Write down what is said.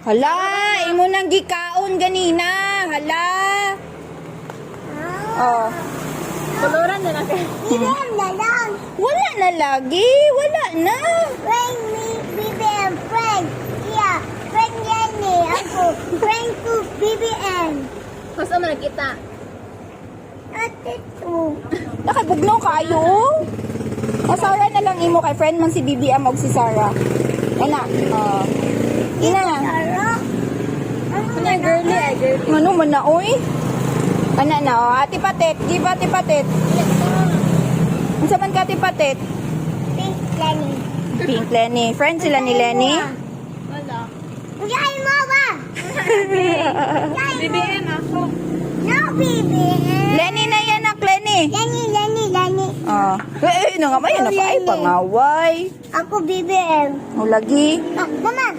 Hala, imo nang gikaon ganina. Hala. Oh. Koloran na lang. BBM na lang. Wala na lagi. Wala na. Friend me, BBM, friend. Yeah, friend Jenny. Ako, friend ko, BBM. Basta mo nakita. Ate to. Nakibugnaw kayo. O Sarah na lang imo kay friend man si BBM og si Sarah. Ana. Oh. Ina na. Tara. Ano girly ay girly. Ano man na oy? Ana na oh, ati patet, give ati patet. Unsa man ka ati patet? Pink Jenny. Pink Lenny. Friend sila ni Lenny. Wala. Ujay mo ba? BBM ako. No, BBM. Lenny na yan nak Lenny. Lenny. Oh. Na nga ba yan? Ay, pangaway. Ako, BBM. O lagi. Ah, mama.